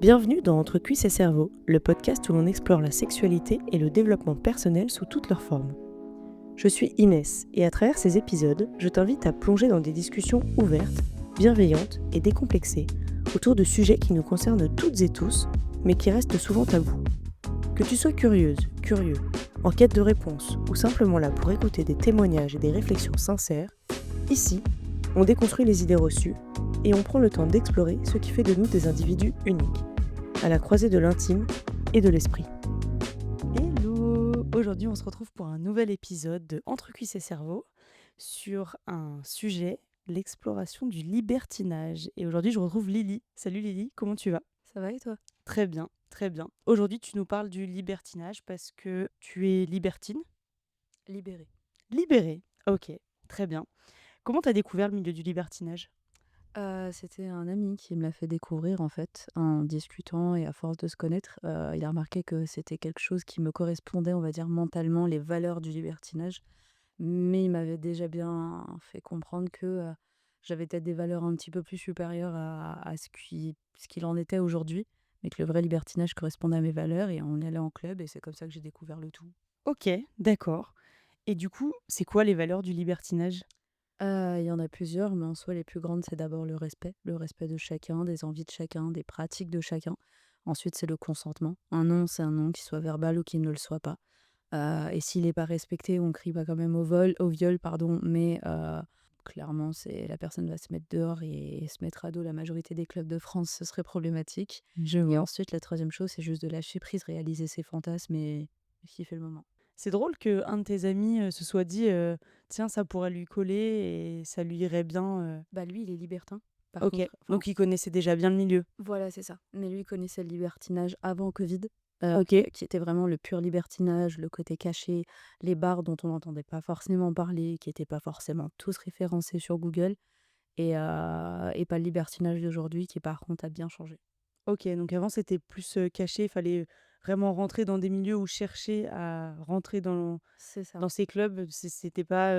Bienvenue dans Entre cuisses et cerveau, le podcast où l'on explore la sexualité et le développement personnel sous toutes leurs formes. Je suis Inès et à travers ces épisodes, je t'invite à plonger dans des discussions ouvertes, bienveillantes et décomplexées autour de sujets qui nous concernent toutes et tous, mais qui restent souvent tabous. Que tu sois curieuse, curieux, en quête de réponses ou simplement là pour écouter des témoignages et des réflexions sincères, ici, on déconstruit les idées reçues et on prend le temps d'explorer ce qui fait de nous des individus uniques, à la croisée de l'intime et de l'esprit. Hello! Aujourd'hui, on se retrouve pour un nouvel épisode de Entre cuisses et cerveau sur un sujet, l'exploration du libertinage. Et aujourd'hui, je retrouve Lily. Salut Lily, comment tu vas? Ça va et toi? Très bien, très bien. Aujourd'hui, tu nous parles du libertinage parce que tu es libertine. Libérée. Libérée, ok, très bien. Comment tu as découvert le milieu du libertinage? C'était un ami qui me l'a fait découvrir en fait, en discutant et à force de se connaître, il a remarqué que c'était quelque chose qui me correspondait, on va dire mentalement, les valeurs du libertinage. Mais il m'avait déjà bien fait comprendre que, j'avais peut-être des valeurs un petit peu plus supérieures à ce qu'il en était aujourd'hui, mais que le vrai libertinage correspondait à mes valeurs et on est allé en club et c'est comme ça que j'ai découvert le tout. Ok, d'accord. Et du coup, c'est quoi les valeurs du libertinage? Il y en a plusieurs, mais en soi, les plus grandes, c'est d'abord le respect de chacun, des envies de chacun, des pratiques de chacun. Ensuite, c'est le consentement. Un non, c'est un non, qu'il soit verbal ou qu'il ne le soit pas. Et s'il n'est pas respecté, on crie pas quand même au viol, pardon, mais clairement, c'est la personne va se mettre dehors et se mettre à dos la majorité des clubs de France, ce serait problématique. Je Et vois. ensuite, la troisième chose, c'est juste de lâcher prise, réaliser ses fantasmes et kiffer le moment. C'est drôle qu'un de tes amis se soit dit tiens, ça pourrait lui coller et ça lui irait bien. Bah lui, il est libertin. Par Ok, contre, enfin, donc il connaissait déjà bien le milieu. voilà, c'est ça. Mais lui connaissait le libertinage avant Covid, Ok, qui était vraiment le pur libertinage, le côté caché, les bars dont on n'entendait pas forcément parler, qui étaient pas forcément tous référencés sur Google et pas le libertinage d'aujourd'hui qui, par contre, a bien changé. ok, donc avant c'était plus caché, il fallait vraiment rentrer dans des milieux ou chercher à rentrer C'est ça, dans ces clubs, c'était pas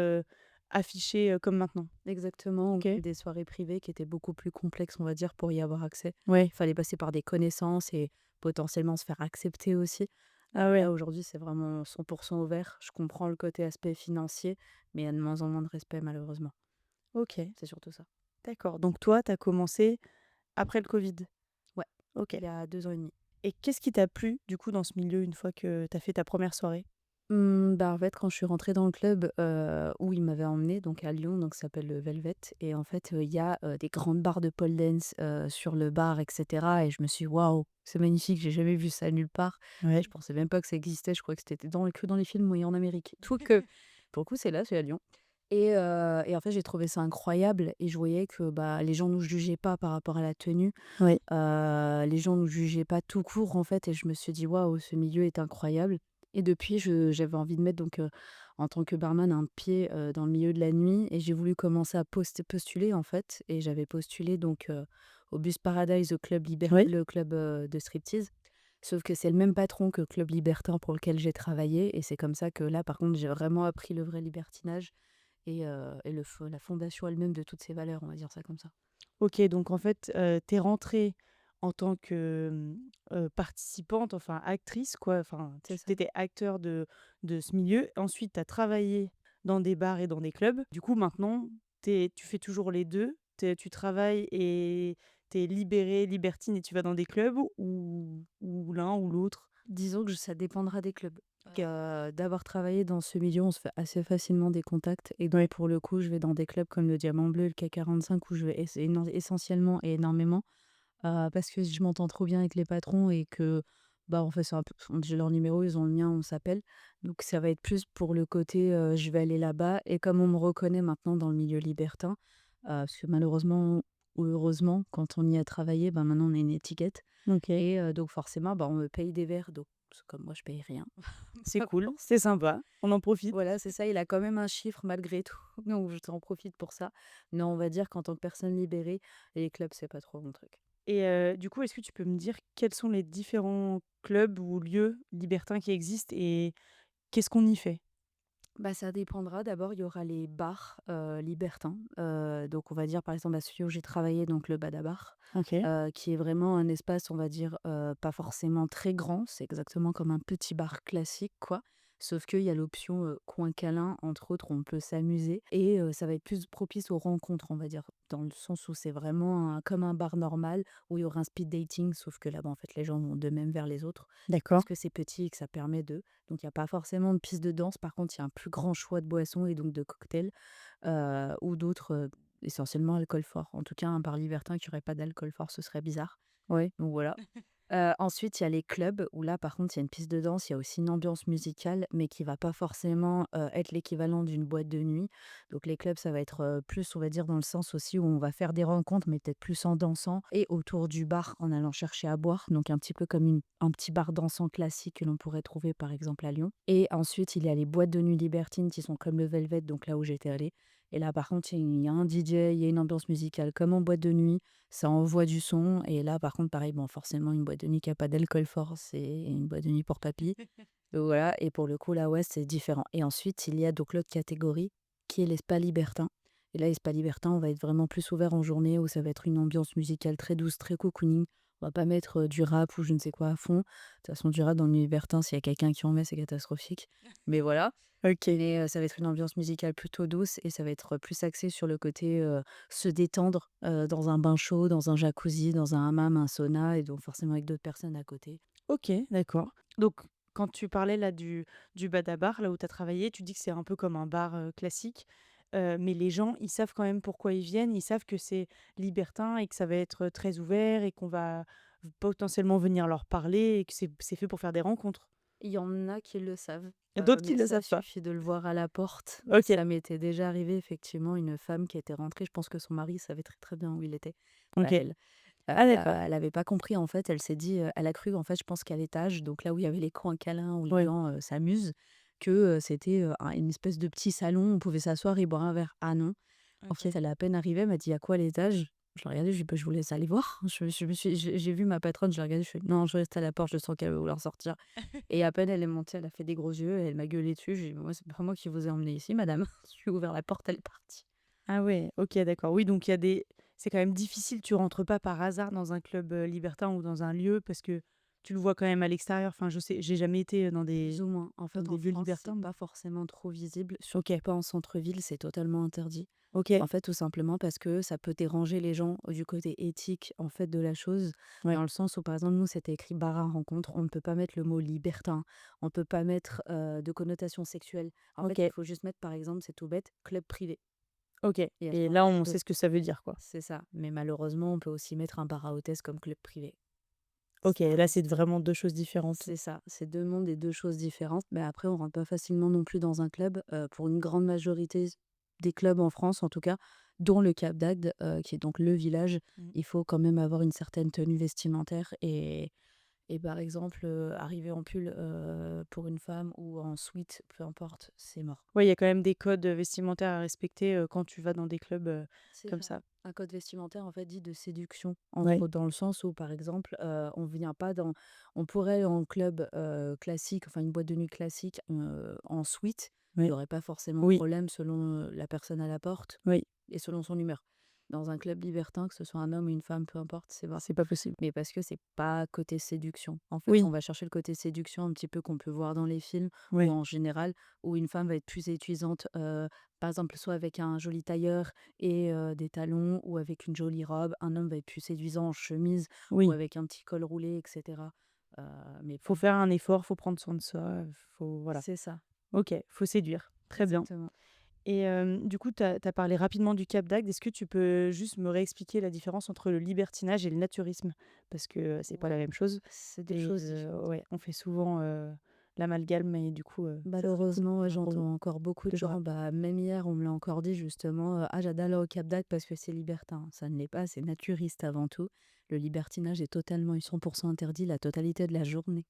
affiché comme maintenant. exactement. Ok, Des soirées privées qui étaient beaucoup plus complexes, on va dire, pour y avoir accès. ouais, Il fallait passer par des connaissances et potentiellement se faire accepter aussi. ah Là, ouais, aujourd'hui, c'est vraiment 100% ouvert. Je comprends le côté aspect financier, mais il y a de moins en moins de respect, malheureusement. ok, C'est surtout ça. d'accord. Donc toi, t'as commencé après le Covid. Ouais, Ok. il y a 2 ans et demi. Et qu'est-ce qui t'a plu du coup dans ce milieu une fois que t'as fait ta première soirée? Bah, en fait, quand je suis rentrée dans le club, où il m'avait emmenée, donc à Lyon, donc ça s'appelle le Velvet et en fait, il y a, des grandes barres de pole dance, sur le bar et cetera et je me suis dit: «Waouh, c'est magnifique, j'ai jamais vu ça nulle part». Ouais. Je pensais même pas que ça existait, je croyais que c'était que dans les films et en Amérique. Donc pour le coup, c'est là, c'est à Lyon et en fait, j'ai trouvé ça incroyable et je voyais que, bah, les gens nous jugeaient pas par rapport à la tenue, Ouais. les gens nous jugeaient pas tout court, en fait et je me suis dit: «Waouh, ce milieu est incroyable». Et depuis, j'avais envie de mettre donc, en tant que barman, un pied, dans le milieu de la nuit et j'ai voulu commencer à postuler, en fait et j'avais postulé donc, au Bus Paradise, au club Oui. le club, de striptease. Sauf que c'est le même patron que Club Libertin pour lequel j'ai travaillé et c'est comme ça que là, par contre, j'ai vraiment appris le vrai libertinage et la fondation elle-même de toutes ces valeurs, on va dire ça comme ça. OK, donc en fait, tu rentrée en tant que, participante, enfin actrice quoi, enfin C'est tu ça. étais acteur de ce milieu. Ensuite, tu as travaillé dans des bars et dans des clubs. Du coup, maintenant, tu fais toujours les 2. Tu travailles et tu es libérée, libertine et tu vas dans des clubs ou l'un ou l'autre? Disons que ça dépendra des clubs. OK. D'avoir travaillé dans ce milieu, on se fait assez facilement des contacts et donc Ouais. pour le coup, je vais dans des clubs comme le Diamant Bleu, le K45 où je vais essentiellement et énormément, parce que je m'entends trop bien avec les patrons et que, bah, en fait, c'est un peu j'ai leur numéro, ils ont le mien, on s'appelle. Donc ça va être plus pour le côté, je vais aller là-bas et comme on me reconnaît maintenant dans le milieu libertin, parce que malheureusement ou heureusement, quand on y a travaillé, bah, maintenant on a une étiquette OK. et donc forcément, bah, on me paye des verres, donc comme moi je paye rien. C'est cool, Balance. c'est sympa, on en profite. Voilà, c'est ça, il a quand même un chiffre malgré tout, donc je t'en profite pour ça. Non, on va dire qu'en tant que personne libérée, les clubs, c'est pas trop mon truc. Et du coup, est-ce que tu peux me dire quels sont les différents clubs ou lieux libertins qui existent et qu'est-ce qu'on y fait? Bah, ça dépendra. D'abord, il y aura les bars, libertins, donc on va dire, par exemple, à celui où j'ai travaillé, donc le Badabar, OK. qui est vraiment un espace, on va dire, pas forcément très grand. C'est exactement comme un petit bar classique, quoi. Sauf qu'il y a l'option, coin câlin, entre autres, où on peut s'amuser et ça va être plus propice aux rencontres, on va dire. Dans le sens où c'est vraiment comme un bar normal, où il y aura un speed dating, sauf que là-bas, en fait, les gens vont d'eux-mêmes vers les autres parce D'accord. que c'est petit et que ça permet de donc il y a pas forcément de piste de danse. Par contre, il y a un plus grand choix de boissons et donc de cocktails, ou d'autres, essentiellement alcool fort. En tout cas, un bar libertin qui aurait pas d'alcool fort, ce serait bizarre. Ouais. Donc voilà. Ensuite, il y a les clubs où là, par contre, il y a une piste de danse, il y a aussi une ambiance musicale, mais qui va pas forcément, être l'équivalent d'une boîte de nuit. Donc les clubs, ça va être, plus, on va dire, dans le sens aussi où on va faire des rencontres, mais peut-être plus en dansant et autour du bar en allant chercher à boire. Donc un petit peu comme un petit bar dansant classique que l'on pourrait trouver, par exemple, à Lyon. Et ensuite, il y a les boîtes de nuit libertines qui sont comme le Velvet, donc là où j'étais allée. Et là, par contre, il y a un DJ, il y a une ambiance musicale comme en boîte de nuit. Ça envoie du son et là, par contre, pareil, bon, forcément, une boîte de nuit qui a pas d'alcool fort, c'est une boîte de nuit pour papy. Donc voilà, et pour le coup, là, ouais, c'est différent. Et ensuite, il y a donc l'autre catégorie qui est les spas libertins. Et là, les spas libertins, on va être vraiment plus ouvert en journée où ça va être une ambiance musicale très douce, très cocooning. On va pas mettre du rap ou je ne sais quoi à fond. De toute façon, du rap dans le milieu libertin, s'il y a quelqu'un qui en met, c'est catastrophique. Mais voilà. OK. Mais ça va être une ambiance musicale plutôt douce et ça va être plus axé sur le côté, se détendre, dans un bain chaud, dans un jacuzzi, dans un hammam, un sauna et donc forcément avec d'autres personnes à côté. OK, d'accord. Donc quand tu parlais là du Badabar, là où tu as travaillé, tu dis que c'est un peu comme un bar, classique, mais les gens, ils savent quand même pourquoi ils viennent? Ils savent que c'est libertin et que ça va être très ouvert et qu'on va potentiellement venir leur parler et que c'est fait pour faire des rencontres? Il y en a qui le savent, Il y a d'autres qui mais le ça savent pas? suffit de le voir à la porte. OK, Ça m'était déjà arrivé effectivement, une femme qui était rentrée, je pense que son mari savait très, très bien où il était. Pas OK. elle. Ah d'accord. Elle avait pas compris en fait, elle s'est dit, elle a cru en fait, je pense qu'à l'étage, donc là où il y avait les coins câlins où les Ouais. gens, s'amusent, que, c'était, une espèce de petit salon où on pouvait s'asseoir et boire un verre. Ah non, en fait, OK. elle est à peine arrivée, elle m'a dit: «Il y a quoi à l'étage?» Je l'ai regardée, je lui ai dit: «Bah, je vous laisse aller voir». J'ai vu ma patronne, je l'ai regardée, je fais: «Non, je reste à la porte, je sens qu'elle va vouloir sortir» et à peine elle est montée, elle a fait des gros yeux et elle m'a gueulé dessus. J'ai dit: «Moi, c'est pas moi qui vous ai emmené ici madame». Je lui ai ouvert la porte, elle est partie. Ah ouais, OK, d'accord. Oui, donc il y a des c'est quand même difficile, tu rentres pas par hasard dans un club, libertin ou dans un lieu parce que tu le vois quand même à l'extérieur. Enfin, je sais, j'ai jamais été, Plus ou moins. En dans fait, des en lieux France, c'est libertins, mais pas forcément trop visible, surtout OK, pas en centre-ville, c'est totalement interdit. OK, En fait, tout simplement parce que ça peut déranger les gens du côté éthique, en fait, de la chose, ouais, dans le sens où, par exemple, nous, c'était écrit bar à rencontre, on ne peut pas mettre le mot libertin, on ne peut pas mettre de connotation sexuelle. En fait, il OK, faut juste mettre, par exemple, c'est tout bête, club privé. OK Et à ce et là, moment-là, on sait ce que ça veut dire, quoi. c'est ça. Mais malheureusement, on peut aussi mettre un bar à hôtesse comme club privé. OK, Ça là, c'est reste vraiment 2 choses différentes. C'est ça, c'est 2 mondes et 2 choses différentes. Mais après, on rentre pas facilement non plus dans un club, pour une grande majorité des clubs en France, en tout cas, dont le Cap d'Agde, qui est donc le village. Mmh. Il faut quand même avoir une certaine tenue vestimentaire et par exemple, arriver en pull, pour une femme ou en sweat, peu importe, c'est mort. Ouais, il y a quand même des codes, vestimentaires à respecter, quand tu vas dans des clubs, C'est comme ça. ça. Un code vestimentaire, en fait, dit de séduction, entre Ouais, autres, dans le sens où, par exemple, on vient pas dans on pourrait aller en club, classique, enfin une boîte de nuit classique, en suite. Il y ouais, aurait pas forcément de oui, problème selon, la personne à la porte oui, et selon son humeur. Dans un club libertin, que ce soit un homme ou une femme, peu importe, c'est mort. c'est pas possible. Mais parce que c'est pas côté séduction. En fait, on Oui, va chercher le côté séduction un petit peu qu'on peut voir dans les films ou ouais, en général, où une femme va être plus séduisante, par exemple, soit avec un joli tailleur et des talons ou avec une jolie robe. Un homme va être plus séduisant en chemise ou oui. avec un petit col roulé, et cetera. Heu, mais Faut pas faire un effort, faut prendre soin de soi, faut voilà. c'est ça, OK, faut séduire. Très bien. exactement. Et du coup, tu as parlé rapidement du Cap d'Agde. Est-ce que tu peux juste me réexpliquer la différence entre le libertinage et le naturisme? Parce que, c'est pas la Ouais, même chose c'est des et choses différentes. ouais, on fait souvent, l'amalgame et du coup, ça serait cool Malheureusement, ouais, d'avoir j'entends encore beaucoup de de gens, droit. bah, même hier, on me l'a encore dit justement, «Ah j'adore aller au Cap d'Agde parce que c'est libertin». Ça ne l'est pas, c'est naturiste avant tout. Le libertinage est totalement et 100 interdit la totalité de la journée.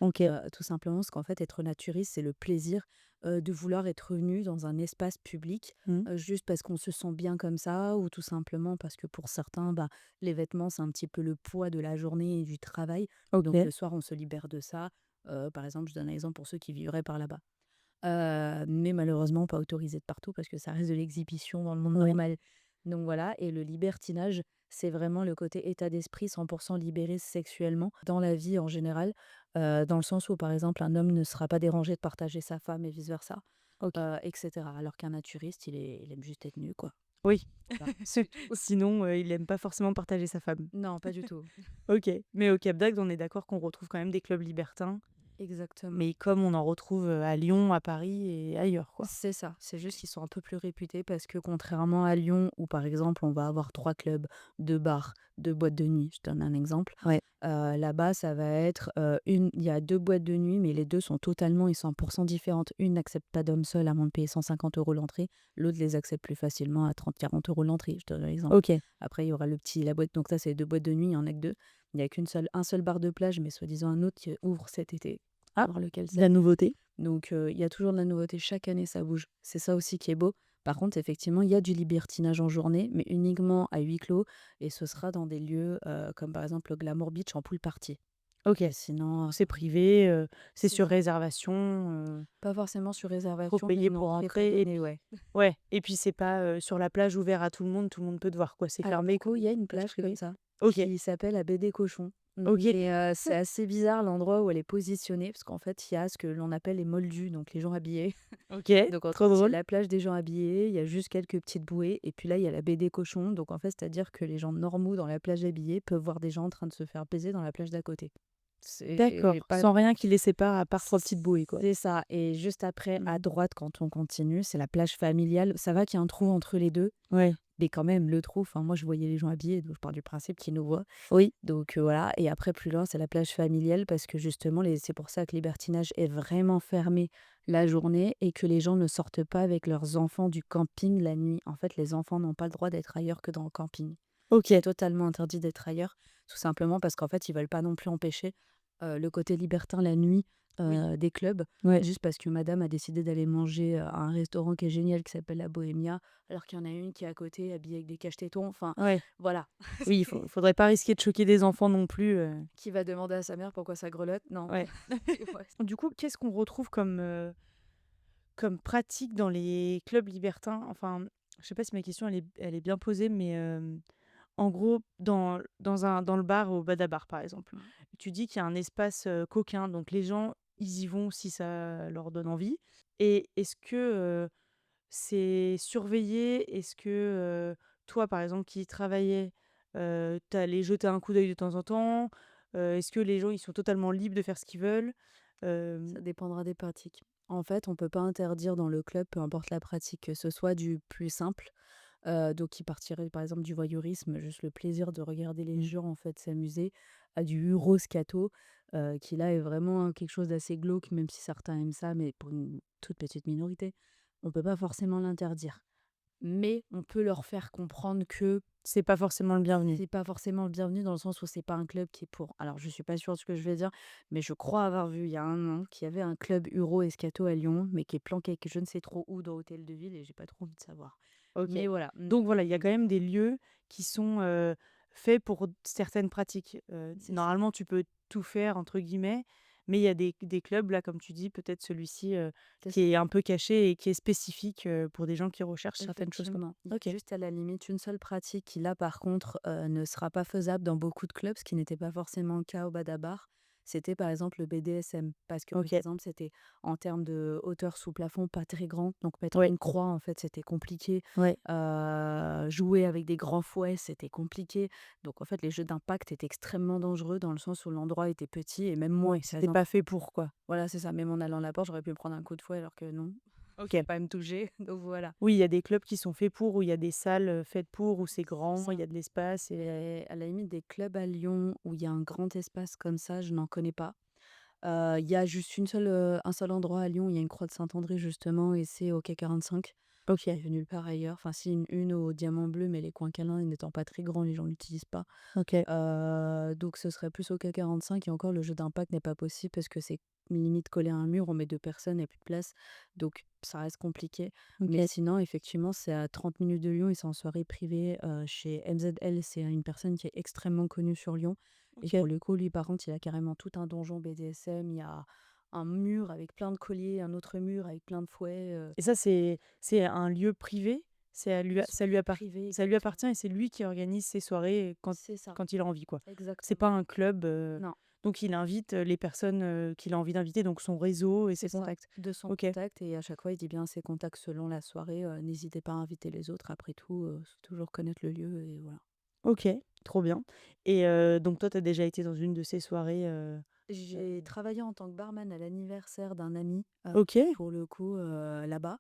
OK. Tout simplement parce qu'en fait, être naturiste, c'est le plaisir, de vouloir être nu dans un espace public, Mmh. juste parce qu'on se sent bien comme ça ou tout simplement parce que pour certains, bah, les vêtements, c'est un petit peu le poids de la journée et du travail. Donc OK. le soir, on se libère de ça. Par exemple, je donne un exemple pour ceux qui vivraient par là-bas. Mais malheureusement pas autorisé de partout parce que ça reste de l'exhibition dans le monde Ouais. normal. Donc voilà, et le libertinage, c'est vraiment le côté état d'esprit 100 libéré sexuellement dans la vie en général, dans le sens où, par exemple, un homme ne sera pas dérangé de partager sa femme et vice versa, OK. et cetera. Alors qu'un naturiste, il aime juste être nu, quoi. Oui. Voilà, c'est tout. Sinon, il aime pas forcément partager sa femme. Non, pas du tout. OK. Mais au Cap d'Agde, on est d'accord qu'on retrouve quand même des clubs libertins, Exactement. mais comme on en retrouve, à Lyon, à Paris et ailleurs, quoi. C'est ça, c'est juste qu'ils sont un peu plus réputés parce que contrairement à Lyon où par exemple on va avoir 3 clubs, 2 bars, 2 boîtes de nuit, je donne un exemple, Ouais. là-bas ça va être, il y a 2 boîtes de nuit mais les 2 sont totalement et 100 différentes. Une n'accepte pas d'hommes seuls à moins de payer 150 € l'entrée, l'autre les accepte plus facilement à 30-40 € l'entrée, je donne un exemple. OK. Après il y aura la boîte, donc ça c'est 2 boîtes de nuit, il y en a que 2. Il y a un seul bar de plage mais soi-disant un autre qui ouvre cet été, Ah, à voir lequel de la c'est. nouveauté. Donc, il y a toujours de la nouveauté, chaque année ça bouge. C'est ça aussi qui est beau. Par contre, effectivement, il y a du libertinage en journée, mais uniquement à huis clos et ce sera dans des lieux, comme par exemple le Glamour Beach en pool party. OK. Mais sinon, C'est privé, c'est c'est sur ça. réservation, Pas forcément sur faut réservation, mais payer une pour entrée entrer et prédonnée, ouais. ouais et puis c'est pas, sur la plage ouvert à tout le monde peut te voir, quoi. C'est Alors du fermé coup, comme il y une a une plage plage comme privée? ça, OK. qui s'appelle la baie des Cochons. OK. Et c'est assez bizarre l'endroit où elle est positionnée, parce qu'en fait, il y a ce que l'on appelle les moldus, donc les gens habillés. OK. Donc en Trop fait, il y a drôle. la plage des gens habillés, il y a juste quelques petites bouées et puis là, il y a la baie des cochons. Donc en fait, c'est-à-dire que les gens normaux dans la plage habillée peuvent voir des gens en train de se faire baiser dans la plage d'à côté. C'est D'accord. pas Sans rien qui les sépare à part 3 petites bouées, quoi. c'est ça, et juste après, à Mmh. droite, quand on continue, c'est la plage familiale. Ça va qu'il y a un trou entre les 2, Ouais. mais quand même, le trou, enfin moi, je voyais les gens habillés, donc je pars du principe qu'ils nous voient. Oui. Donc voilà, et après plus loin, c'est la plage familiale parce que justement les c'est pour ça que Libertinage est vraiment fermé la journée et que les gens ne sortent pas avec leurs enfants du camping la nuit. En fait, les enfants n'ont pas le droit d'être ailleurs que dans le camping. C'est OK. totalement interdit d'être ailleurs, tout simplement parce qu'en fait, ils veulent pas non plus empêcher, le côté libertin la nuit, Oui. des clubs, Ouais. juste parce que madame a décidé d'aller manger, à un restaurant qui est génial qui s'appelle la Bohémia, alors qu'il y en a une qui est à côté habillée avec des cache-tétons, enfin Ouais. voilà. Oui, faudrait pas risquer de choquer des enfants non plus, Qui va demander à sa mère pourquoi ça grelotte? Non. ouais. Ouais. Du coup, qu'est-ce qu'on retrouve comme, comme pratique dans les clubs libertins? Enfin, je sais pas si ma question elle est bien posée, mais, en gros, dans le bar au Badabar, par exemple, Mmh. tu dis qu'il y a un espace, coquin, donc les gens, ils y vont si ça leur donne envie et est-ce que, c'est surveillé? Est-ce que, toi, par exemple, qui y travaillais, tu allais jeter un coup d'œil de temps en temps? Est-ce que les gens, ils sont totalement libres de faire ce qu'ils veulent? Ça Hem, dépendra des pratiques. En fait, on peut pas interdire dans le club, peu importe la pratique, que ce soit du plus simple, donc qui partirait par exemple du voyeurisme, juste le plaisir de regarder les gens en fait s'amuser, à du euro scato, qui là est vraiment quelque chose d'assez glauque, même si certains aiment ça, mais pour une toute petite minorité. On peut pas forcément l'interdire. Mais on peut leur faire comprendre que c'est pas forcément le bienvenu. c'est pas forcément le bienvenu dans le sens où c'est pas un club qui est pour, alors je suis pas sûre de ce que je vais dire, mais je crois avoir vu il y a un an qu'il y avait un club Euro Escato à Lyon, mais qui est planqué que je ne sais trop où dans Hôtel de Ville et j'ai pas trop envie de savoir. OK. Mais voilà. Donc voilà, il y a quand même des lieux qui sont, faits pour certaines pratiques. C'est ça. Normalement, tu peux «tout faire» entre guillemets, mais il y a des clubs, là, comme tu dis, peut-être celui-ci, C'est qui ça. est un peu caché et qui est spécifique, pour des gens qui recherchent certaines choses comme Effectivement. Il y OK. a juste à la limite une seule pratique qui là par contre ne sera pas faisable dans beaucoup de clubs, ce qui n'était pas forcément le cas au Badabar. C'était par exemple le BDSM, parce que par OK. exemple c'était en termes de hauteur sous plafond pas très grand, donc mettre Ouais. une croix en fait c'était compliqué. Ouais. Jouer avec des grands fouets c'était compliqué. Donc en fait les jeux d'impact étaient extrêmement dangereux dans le sens où l'endroit était petit et même moi Ouais, par c'était exemple, pas fait pour, quoi. voilà c'est ça, même en allant à la porte j'aurais pu me prendre un coup de fouet alors que non, faut OK. pas me toucher. Donc voilà. Oui, il y a des clubs qui sont faits pour, où il y a des salles, faites pour, où c'est C'est grand, il ça. y a de l'espace et Et à la limite des clubs à Lyon où il y a un grand espace comme ça, je n'en connais pas. Il y a juste un seul endroit à Lyon où il y a une croix de Saint-André justement et c'est au quai 45. Il OK. y a nulle part ailleurs. Enfin si, une au Diamant Bleu, mais les coins câlins n'étant pas très grands, les gens l'utilisent pas. OK. Donc ce serait plus au quai 45 et encore le jeu d'impact n'est pas possible parce que c'est limite collé à un mur, on met 2 personnes, il y a plus de place, donc ça reste compliqué. Mais OK. sinon effectivement, c'est à 30 minutes de Lyon et c'est en soirée privée, chez MZL. C'est une personne qui est extrêmement connue sur Lyon et OK. pour le coup, lui par contre, il a carrément tout un donjon BDSM. Il y a un mur avec plein de colliers, un autre mur avec plein de fouets, Et ça, c'est un lieu privé? C'est à lui, ça lui soirée appart privée, ça lui exactement. appartient et c'est lui qui organise ses soirées quand C'est ça, quand il a envie, quoi? C'est pas exactement. un club, Non, donc il invite, les personnes, qu'il a envie d'inviter, donc son réseau et c'est ses ça, contacts? 200 OK, contacts et à chaque fois, il dit bien ses contacts selon la soirée, n'hésitez pas à inviter les autres. Après tout, faut toujours connaître le lieu et voilà. OK, trop bien. Et donc toi, tu as déjà été dans une de ces soirées, J'ai travaillé en tant que barman à l'anniversaire d'un ami, OK, pour le coup, là-bas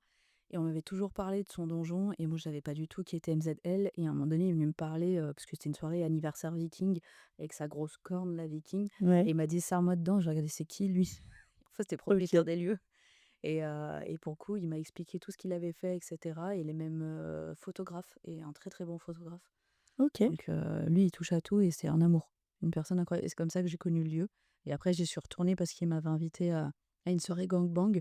et on m'avait toujours parlé de son donjon et moi je savais pas du tout qui était MZL et à un moment donné, il est venu me parler, parce que c'était une soirée anniversaire viking avec sa grosse corne là, viking et ouais, il m'a dit: «Serre-moi dedans». J'ai regardé: «C'est qui lui?» En fait, c'était propriétaire OK, des lieux et pour le coup, il m'a expliqué tout ce qu'il avait fait et cetera et il est même, photographe et un très, très bon photographe. OK, Donc lui, il touche à tout et c'est un amour. Une personne incroyable et c'est comme ça que j'ai connu le lieu et après j'y suis retournée parce qu'il m'avait invitée à une soirée gangbang.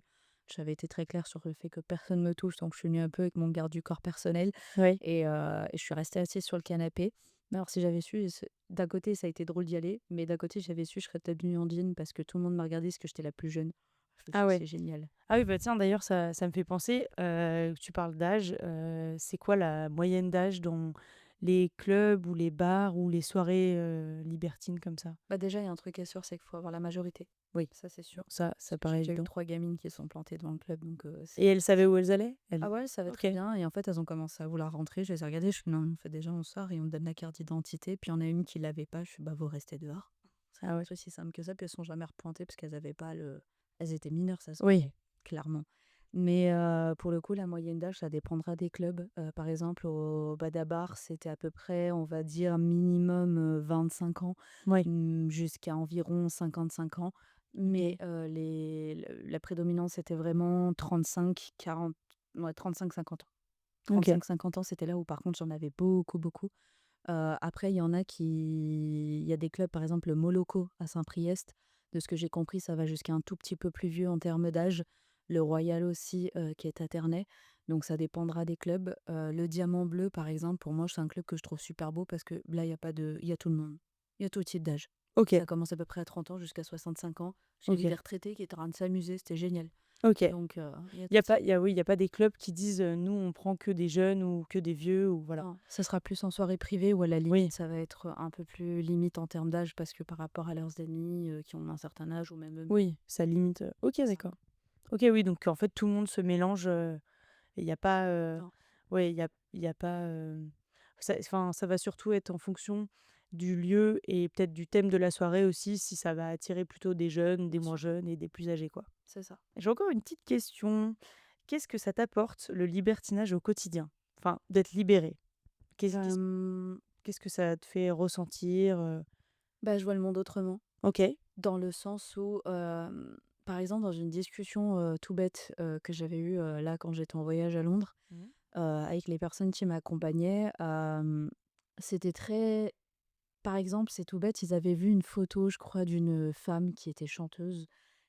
J'avais été très claire sur le fait que personne me touche, donc je suis venue un peu avec mon garde du corps personnel ouais. et je suis restée assise sur le canapé. Mais alors si j'avais su, d'un côté ça a été drôle d'y aller, mais d'un côté j'avais su, je serais peut-être venue en jean parce que tout le monde m'a regardée parce que j'étais la plus jeune. Je me suis Ah dit: ouais. «C'est génial». Ah oui, bah, tiens, d'ailleurs, ça me fait penser, tu parles d'âge, c'est quoi la moyenne d'âge dans les clubs ou les bars ou les soirées, libertines comme ça? Bah, déjà, il y a un truc qui est sûr, c'est qu'il faut avoir la majorité. Oui, Ça, c'est bon sûr. ça Parce que j'ai paraît déjà eu évident. 3 gamines qui sont plantées devant le club, donc Et elles savaient où elles allaient? ah Elles ouais, ça va OK. très bien et en fait, elles ont commencé à vouloir rentrer. Je les ai regardées, je fais: «Non, en fait, déjà, on sort et on donne la carte d'identité». Puis il y en a une qui l'avait pas, je fais: «Bah, vous restez dehors». Ah ouais. C'est aussi simple que ça, puis elles sont jamais repointées parce qu'elles avaient pas le elles étaient mineures, ça se Oui, voyait, clairement. Mais pour le coup, la moyenne d'âge, ça dépendra des clubs. Par exemple, au Badabar, c'était à peu près, on va dire, minimum, 25 ans, oui, jusqu'à environ 55 ans. Mais OK, la prédominance, c'était vraiment 35-40, ouais, 35-50 ans. OK. 35-50 ans, c'était là où par contre j'en avais beaucoup, beaucoup. Après il y a des clubs, par exemple le Moloko à Saint-Priest. De ce que j'ai compris, ça va jusqu'à un tout petit peu plus vieux en termes d'âge. Le Royal aussi, qui est à Ternay, donc ça dépendra des clubs. Le Diamant Bleu, par exemple, pour moi, c'est un club que je trouve super beau parce que là, il y a tout le monde. Il y a tout type d'âge. OK, Ça commence à peu près à 30 ans jusqu'à 65 ans. J'ai vu des OK, retraités qui étaient en train de s'amuser, c'était génial. OK. Donc il y a Il y tout a pas type. il y a oui, il y a pas des clubs qui disent, «Nous, on prend que des jeunes ou que des vieux» ou voilà. Non, ça sera plus en soirée privée ou à la limite, Oui, ça va être un peu plus limite en termes d'âge parce que par rapport à leurs amis, qui ont un certain âge ou même eux-mêmes. oui, ça limite, OK, C'est ça. d'accord. OK, oui, donc en fait, tout le monde se mélange, et il y a pas, Non, ouais, il y a pas, ça enfin, ça va surtout être en fonction du lieu et peut-être du thème de la soirée aussi, si ça va attirer plutôt des jeunes, des bien moins sûr, jeunes et des plus âgés, quoi. c'est ça. J'ai encore une petite question. Qu'est-ce que ça t'apporte, le libertinage au quotidien? Enfin, d'être libéré. Qu'est-ce Hem, qu'est-ce que ça te fait ressentir, Bah, je vois le monde autrement, OK. dans le sens où, par exemple, dans une discussion, tout bête, que j'avais eue, là, quand j'étais en voyage à Londres, Mmh. avec les personnes qui m'accompagnaient, c'était très par exemple, c'est tout bête, ils avaient vu une photo, je crois, d'une femme qui était chanteuse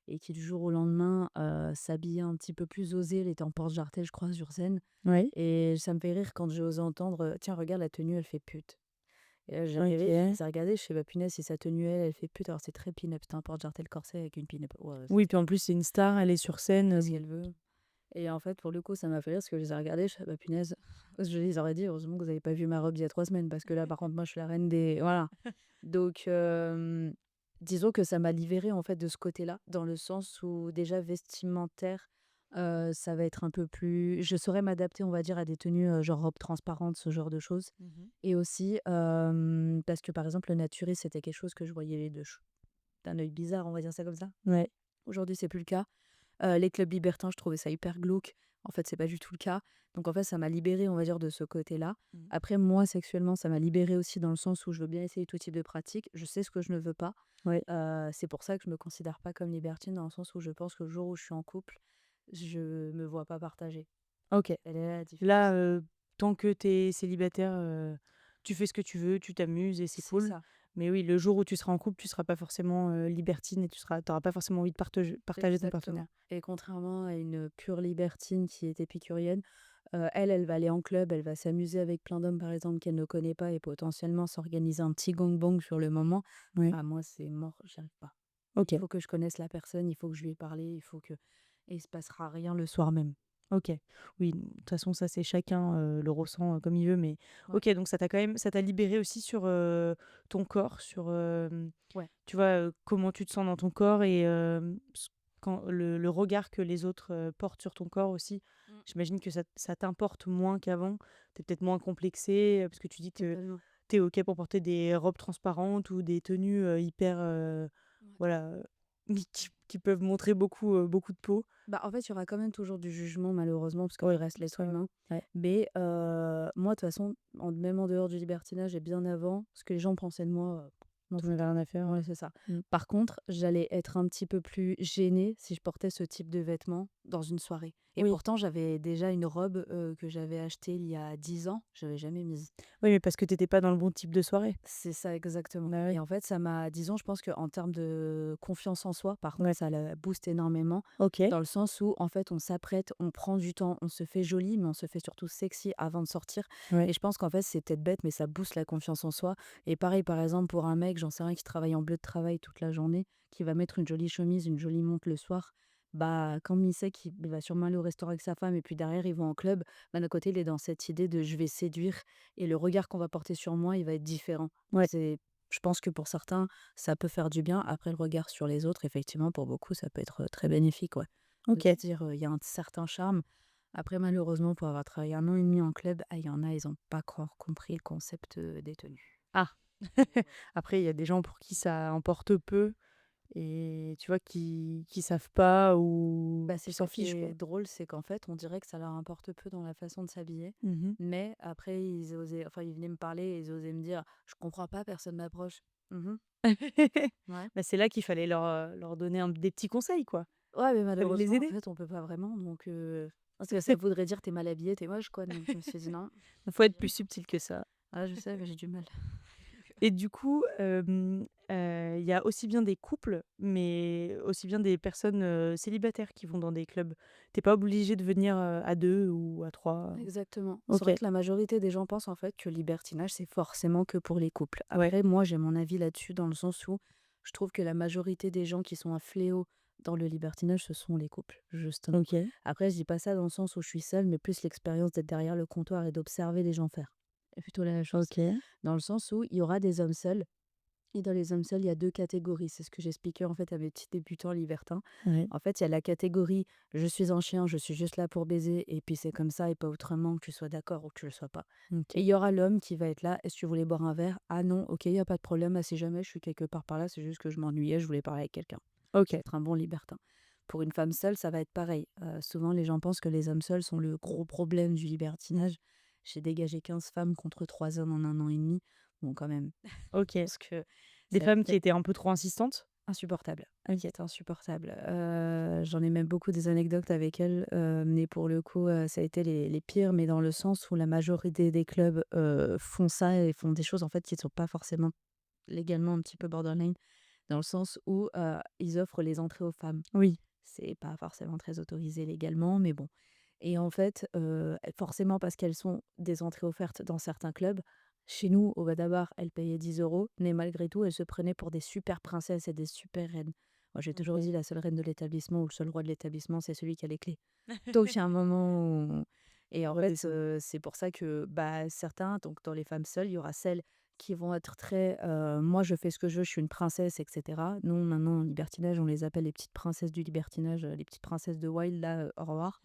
et qui, du jour au lendemain, s'habillait un petit peu plus osé. Elle était en porte-jartel, je crois, sur scène Oui. et ça me fait rire quand j'ai osé entendre, «Tiens, regarde la tenue, elle fait pute». Et là, j'ai rêvé, je OK. les ai regardés, je fais: «Bah, punaise, si sa tenue, elle fait pute, alors c'est très pin-up». C'était un porte-jartel corset avec une pin-up. Ouais, Oui, puis en plus, c'est une star, elle est sur scène, elle fait ce qu'elle veut et en fait, pour le coup, ça m'a fait rire parce que je les ai regardés, je fais: «Bah, punaise». Je les aurais dit: «Heureusement que vous avez pas vu ma robe d'il y a 3 semaines parce que là, par contre, moi, je suis la reine des» voilà. Donc disons que ça m'a libérée, en fait, de ce côté-là, dans le sens où déjà vestimentaire, ça va être un peu plus je saurais m'adapter, on va dire, à des tenues, genre robe transparente, ce genre de choses Mmh. et aussi, parce que, par exemple, le naturiste, c'était quelque chose que je voyais d'un œil bizarre, on va dire ça comme ça. Ouais. Aujourd'hui, c'est plus le cas. Les clubs libertins, je trouvais ça hyper glauque. En fait, c'est pas du tout le cas. Donc en fait, ça m'a libérée, on va dire, de ce côté-là. Mmh. Après, moi, sexuellement, ça m'a libérée aussi dans le sens où je veux bien essayer tout type de pratiques. Je sais ce que je ne veux pas. Ouais. C'est pour ça que je me considère pas comme libertine, dans le sens où je pense que le jour où je suis en couple, je me vois pas partager. OK. Elle est là la Là, différence. tant que tu es célibataire, tu fais ce que tu veux, tu t'amuses et c'est C'est cool. ça, Mais oui, le jour où tu seras en couple, tu seras pas forcément, libertine et tu auras pas forcément envie de partager ton partenaire. exactement. Et contrairement à une pure libertine qui est épicurienne, elle va aller en club, elle va s'amuser avec plein d'hommes, par exemple, qu'elle ne connaît pas et potentiellement s'organiser un petit gangbang sur le moment. Ouais. Ah moi, c'est mort, j'y arrive pas. OK. Il faut que je connaisse la personne, il faut que je lui ai parlé, il faut que et il se passera rien le soir même. OK. Oui, de toute façon, ça, c'est chacun, le ressent, comme il veut, mais Ouais, OK, donc ça t'a libéré aussi sur, ton corps, sur, ouais, tu vois, comment tu te sens dans ton corps et quand le regard que les autres, portent sur ton corps aussi. mmh, J'imagine que ça t'importe moins qu'avant. Tu es peut-être moins complexée, parce que tu dis que totalement. tu es OK pour porter des robes transparentes ou des tenues, hyper, Ouais. voilà, qui peuvent montrer beaucoup de peau. Bah, en fait, il y aura quand même toujours du jugement malheureusement parce qu'on Oui, reste l'être ça humain. ouais. Mais moi, de toute façon, même en dehors du libertinage et bien avant, ce que les gens pensaient de moi, m'en Tu en avais foutais. rien à faire, Ouais, c'est ça. Mmh. Par contre, j'allais être un petit peu plus gênée si je portais ce type de vêtements dans une soirée. Et Oui. pourtant, j'avais déjà une robe, que j'avais achetée il y a 10 ans, j'avais jamais mise. Oui, mais parce que tu étais pas dans le bon type de soirée. C'est ça exactement. Bah, Et oui. en fait, ça m'a disons, je pense qu'en termes de confiance en soi, par contre, Ouais. ça la booste énormément OK. dans le sens où, en fait, on s'apprête, on prend du temps, on se fait jolie, mais on se fait surtout sexy avant de sortir. Ouais. Et je pense qu'en fait, c'est peut-être bête, mais ça booste la confiance en soi. Et pareil, par exemple, pour un mec, j'en sais rien, qui travaille en bleu de travail toute la journée, qui va mettre une jolie chemise, une jolie montre le soir, bah, comme il sait qu'il va sûrement aller au restaurant avec sa femme et puis derrière, ils vont en club, bah, d'un côté, il est dans cette idée de je vais séduire et le regard qu'on va porter sur moi, il va être différent. Ouais. C'est, je pense que pour certains, ça peut faire du bien. Après, le regard sur les autres, effectivement, pour beaucoup, ça peut être très bénéfique, ouais. De se OK. dire, il y a un certain charme. Après, malheureusement, pour avoir travaillé 1 an et demi en club, ah, il y en a, ils ont pas encore compris le concept, des tenues. Ah! Après, il y a des gens pour qui ça importe peu et tu vois, qui savent pas ou Bah, c'est qui ça s'en qui fichent, est quoi. drôle, c'est qu'en fait, on dirait que ça leur importe peu dans la façon de s'habiller, Mmh. mais après ils venaient me parler et ils osaient me dire: «Je comprends pas, personne m'approche». Mmh. Ouais. Bah, c'est là qu'il fallait leur donner des petits conseils, quoi. Ouais, mais Fallait les malheureusement, en aider. fait, on peut pas vraiment donc parce que ça voudrait dire: «Tu es mal habillée, tu es moche», quoi, donc je me suis dit: «Non, Il faut être viens». plus subtil que ça. Ah, je sais, mais j'ai du mal. Et du coup, il y a aussi bien des couples, mais aussi bien des personnes, célibataires qui vont dans des clubs. Tu es pas obligé de venir, à 2 ou à 3. Exactement. C'est OK. vrai que la majorité des gens pensent en fait que le libertinage, c'est forcément que pour les couples. Ouais. Après, moi, j'ai mon avis là-dessus dans le sens où je trouve que la majorité des gens qui sont un fléau dans le libertinage, ce sont les couples, justement. OK. Après, je dis pas ça dans le sens où je suis seule, mais plus l'expérience d'être derrière le comptoir et d'observer les gens faire. C'est plutôt la même chose. OK. Dans le sens où il y aura des hommes seuls. Et dans les hommes seuls, il y a 2 catégories. C'est ce que j'expliquais, en fait, à mes petits débutants libertins. Ouais. En fait, il y a la catégorie: «Je suis un chien, je suis juste là pour baiser et puis c'est comme ça et pas autrement, que tu sois d'accord ou que tu le sois pas». Et OK. il y aura l'homme qui va être là: «Est-ce que tu voulais boire un verre? Ah non, OK, il y a pas de problème. Ah, si jamais je suis quelque part par là, c'est juste que je m'ennuyais, je voulais parler avec quelqu'un». OK. Être un bon libertin. Pour une femme seule, ça va être pareil. Souvent les gens pensent que les hommes seuls sont le gros problème du libertinage. J'ai dégagé 15 femmes contre 3 hommes en 1 an et demi. Bon, quand même, je OK. pense que Des c'est femmes qui étaient un peu trop insistantes? insupportable. OK. C'est insupportable. J'en ai même beaucoup des anecdotes avec elles, mais pour le coup, ça a été les pires, mais dans le sens où la majorité des clubs, font ça et font des choses, en fait, qui ne sont pas forcément légalement un petit peu borderline, dans le sens où, ils offrent les entrées aux femmes. Oui. C'est pas forcément très autorisé légalement, mais bon. Et en fait, forcément parce qu'elles sont des entrées offertes dans certains clubs, chez nous, au Badabar, elles payaient 10 €, mais malgré tout, elles se prenaient pour des super princesses et des super reines. Moi, j'ai toujours OK. dit: «La seule reine de l'établissement ou le seul roi de l'établissement, c'est celui qui a les clés». Donc il y a un moment où et en fait, Redescendre. c'est pour ça que, bah, certains donc dans les femmes seules, il y aura celles qui vont être très, «Moi, je fais ce que je veux, je suis une princesse» et cetera. Nous, maintenant, en libertinage, on les appelle les petites princesses du libertinage, les petites princesses de Wild là, au revoir.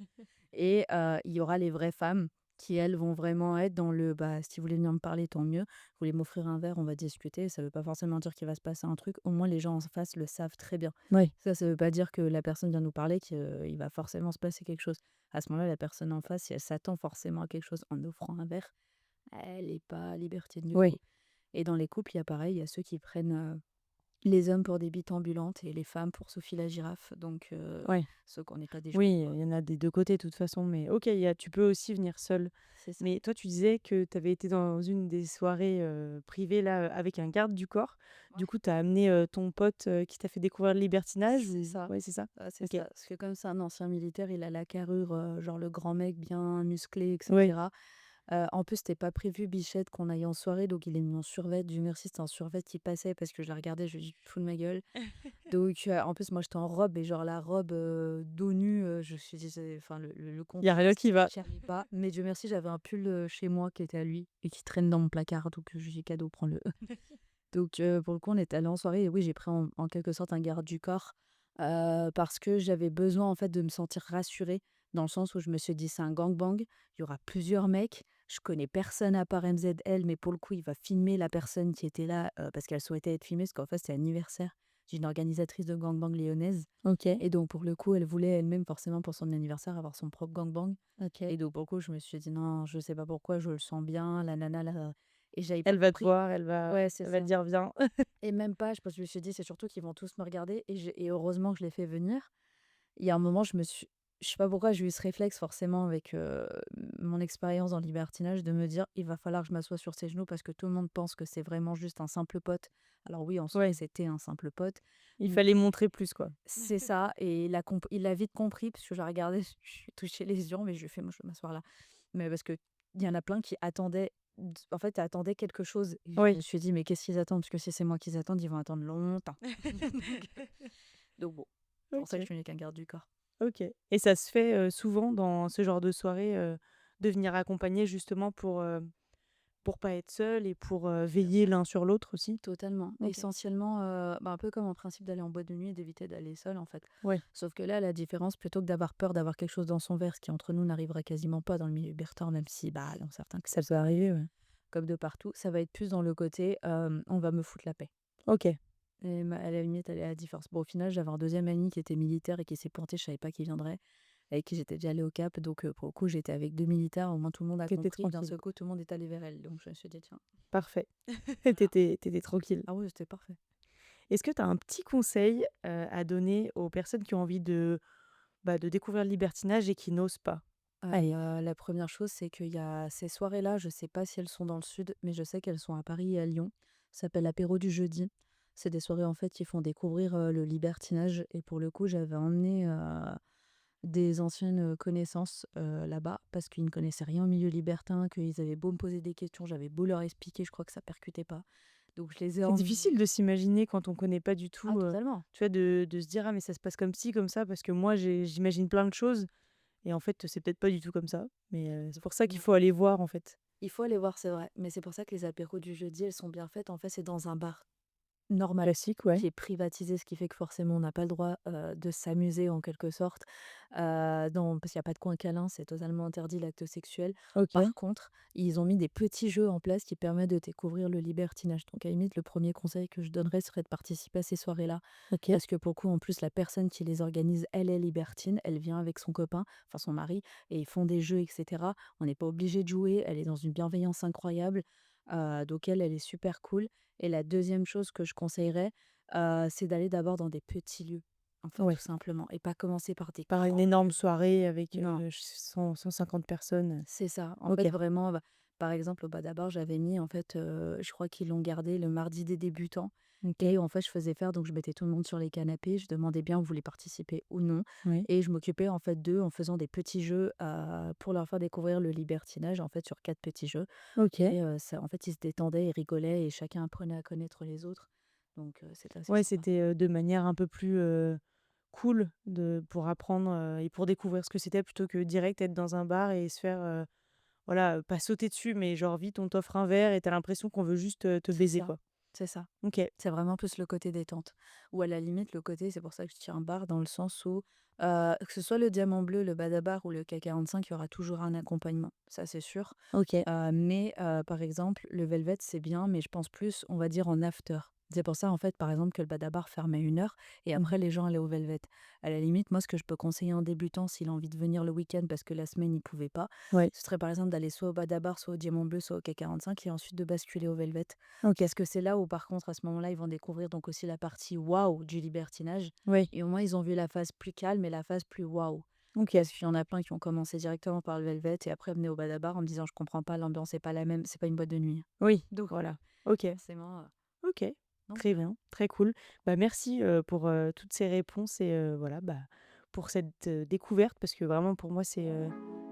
Et il y aura les vraies femmes qui, elles, vont vraiment être dans le: «Bah, si vous voulez venir me parler, tant mieux. Vous voulez m'offrir un verre, on va discuter». Ça veut pas forcément dire qu'il va se passer un truc. Au moins, les gens en face le savent très bien. Oui. Ça veut pas dire que la personne vient nous parler qu'il va forcément se passer quelque chose. À ce moment-là, la personne en face, si elle s'attend forcément à quelque chose en offrant un verre, elle est pas libertine du tout. Oui. Et dans les couples, il y a pareil, il y a ceux qui prennent, les hommes pour des bites ambulantes et les femmes pour Sophie la girafe, donc Ouais. ceux qu'on n'est pas des Oui, jouets, quoi. il y en a des 2 côtés de toute façon, mais OK, tu peux aussi venir seule. C'est ça. Mais toi, tu disais que tu avais été dans une des soirées, privées là, avec un garde du corps. Du Ouais. coup, tu as amené, ton pote, qui t'a fait découvrir le libertinage C'est ou ça. ouais, c'est ça? C'est OK. ça. Parce que comme c'est un ancien militaire, il a la carrure, genre le grand mec bien musclé et Oui. cetera. En plus, c'était pas prévu, bichette, qu'on aille en soirée, donc il est mis en survêt. Dieu merci, c'était un survêt qui passait parce que je la regardais, je lui dis: «Tu te fous de ma gueule?» Donc en plus, moi, j'étais en robe et genre la robe, dos nu, je me suis dit c'est enfin le Il y a rien contraste, qui va. j'y arrivais pas. Mais Dieu merci, j'avais un pull, chez moi qui était à lui et qui traîne dans mon placard, donc je lui dis: «Cadeau, prends-le». Donc pour le coup, on est allés en soirée et oui, j'ai pris en quelque sorte un garde du corps, parce que j'avais besoin, en fait, de me sentir rassurée dans le sens où je me suis dit: «C'est un gangbang, il y aura plusieurs mecs, je connais personne à part MZL, mais pour le coup, il va filmer la personne qui était là, parce qu'elle souhaitait être filmée», parce qu'en fait, c'était l'anniversaire d'une organisatrice de gangbang lyonnaise OK. et donc pour le coup, elle voulait elle-même forcément pour son anniversaire avoir son propre gangbang OK. et donc pour le coup, je me suis dit: «Non, je sais pas pourquoi, je le sens bien, la nana là» et j'avais pas Elle va te compris. voir, Ouais, c'est elle va te ça. dire: «Viens». Et même pas, je me suis dit: «C'est surtout qu'ils vont tous me regarder» et heureusement que je l'ai fait venir. Il y a un moment, je sais pas pourquoi j'ai eu ce réflexe forcément avec, mon expérience dans le libertinage de me dire: «Il va falloir que je m'assoie sur ses genoux parce que tout le monde pense que c'est vraiment juste un simple pote». Alors oui, en soi, Ouais, c'était un simple pote, il mmh, fallait montrer plus, quoi. c'est ça et il l'a vite compris parce que je la regardais, je lui touchais les yeux, mais je lui ai fait: «Moi, je veux m'asseoir là». Mais parce qu'il y en a plein qui attendaient en fait, attendaient quelque chose et je me Oui. suis dit: «Mais qu'est-ce qu'ils attendent? Parce que si c'est moi qu'ils attendent, ils vont attendre longtemps». Donc bon, c'est pour ça que je OK, suis venue qu'un garde du corps. OK et ça se fait, souvent dans ce genre de soirée, de venir accompagner justement pour pas être seul et pour, Bien veiller sûr. l'un sur l'autre aussi? Totalement. OK. Essentiellement, un peu comme un principe d'aller en boîte de nuit et d'éviter d'aller seul, en fait. Ouais. Sauf que là, la différence, plutôt que d'avoir peur d'avoir quelque chose dans son verre, ce qui entre nous n'arriverait quasiment pas dans le milieu libertin, même si, bah, dans certains Ça clubs, peut ça arrive, arriver, ouais. comme de partout, ça va être plus dans le côté, on va me foutre la paix. OK. Et à la limite, elle est à la différence. Bon, au final, j'avais un deuxième ami qui était militaire et qui s'est pointé, je savais pas qu'il viendrait, avec qui j'étais déjà allée au Cap. Donc, pour le coup, j'étais avec deux militaires, au moins tout le monde a Tu étais compris. D'un tranquille. seul coup, tout le monde est allé vers elle. Donc, je me suis dit, tiens, Parfait. voilà. Tu étais tranquille. Ah oui, c'était parfait. Est-ce que tu as un petit conseil, à donner aux personnes qui ont envie de, bah, de découvrir le libertinage et qui n'osent pas? La première chose, c'est qu'il y a ces soirées-là, je sais pas si elles sont dans le sud, mais je sais qu'elles sont à Paris et à Lyon. Ça s'appelle l'apéro du jeudi. C'est des soirées, en fait, qui font découvrir, le libertinage et pour le coup, j'avais emmené, des anciennes, connaissances, là-bas parce qu'ils ne connaissaient rien au milieu libertin, qu'ils avaient beau me poser des questions, j'avais beau leur expliquer, je crois que ça percutait pas. Donc je les ai C'est emmenés. difficile de s'imaginer quand on connaît pas du Ah tout, totalement. tu vois, de se dire: «Ah mais ça se passe comme ci, comme ça», parce que moi j'imagine plein de choses et en fait, c'est peut-être pas du tout comme ça. Mais, c'est pour ça qu'il Non. faut aller voir, en fait. Il faut aller voir, c'est vrai, mais c'est pour ça que les apéros du jeudi, elles sont bien faites. En fait, c'est dans un bar normal, Classique, ouais. qui est privatisé, ce qui fait que forcément on n'a pas le droit, de s'amuser en quelque sorte, parce qu'il y a pas de coin câlin, c'est totalement interdit l'acte sexuel. OK. Par contre, ils ont mis des petits jeux en place qui permettent de découvrir le libertinage. Donc à la limite, le premier conseil que je donnerais serait de participer à ces soirées-là. OK. Parce que pour le coup, en plus, la personne qui les organise, elle est libertine, elle vient avec son copain, enfin son mari et ils font des jeux et cetera. On n'est pas obligé de jouer, elle est dans une bienveillance incroyable, donc elle est super cool et la deuxième chose que je conseillerais, c'est d'aller d'abord dans des petits lieux, en fait, tout Ouais. simplement et pas commencer par des Par une grands énorme lieux. soirée avec, Non. 150 personnes, C'est ça. En OK. fait, vraiment, bah, par exemple, au Badabar, j'avais mis, en fait, je crois qu'ils l'ont gardé le mardi des débutants OK. et en fait, je faisais faire donc je mettais tout le monde sur les canapés, je demandais bien: «Vous voulez participer ou non?» Oui. et je m'occupais, en fait, d'eux en faisant des petits jeux, pour leur faire découvrir le libertinage, en fait, sur 4 petits jeux OK. et ça en fait, ils se détendaient, ils rigolaient et chacun apprenait à connaître les autres donc c'était assez Ouais, sympa. c'était, de manière un peu plus, cool pour apprendre, et pour découvrir ce que c'était plutôt que direct être dans un bar et se faire, voilà, pas sauter dessus, mais genre vite on t'offre un verre et tu as l'impression qu'on veut juste, te C'est baiser, ça, quoi. c'est ça. OK. C'est vraiment plus le côté détente ou à la limite le côté c'est pour ça que je dis un bar dans le sens où, que ce soit le Diamant Bleu, le Badabar ou le K45, il y aura toujours un accompagnement, ça c'est sûr. OK. Mais par exemple, le Velvet, c'est bien, mais je pense plus, on va dire, en after. C'est pour ça, en fait, par exemple, que le Badabar ferme à 1 heure et Mmh. après, les gens allaient au Velvet. À la limite, moi, ce que je peux conseiller à un débutant, s'il a envie de venir le week-end parce que la semaine, il pouvait pas, Ouais. ce serait par exemple d'aller soit au Badabar, soit au Diamant Bleu, soit au K45 et ensuite de basculer au Velvet. OK. Parce que c'est là où, par contre, à ce moment-là, ils vont découvrir donc aussi la partie waouh du libertinage. Oui. Et au moins, ils ont vu la phase plus calme et la phase plus waouh. OK. Parce qu'il y en a plein qui ont commencé directement par le Velvet et après venaient au Badabar en me disant: «Je comprends pas, l'ambiance est pas la même, c'est pas une boîte de nuit». Oui, Donc voilà. OK. forcément, OK. non, Très c'est bien. bien, très cool. Bah, merci, pour, toutes ces réponses et voilà, bah, pour cette, découverte parce que vraiment pour moi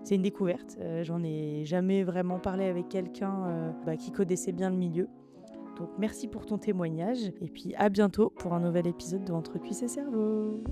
C'est une découverte, j'en ai jamais vraiment parlé avec quelqu'un qui connaissait bien le milieu. Donc Mmh. merci pour ton témoignage et puis à bientôt pour un nouvel épisode de Entre cuisses et cerveau.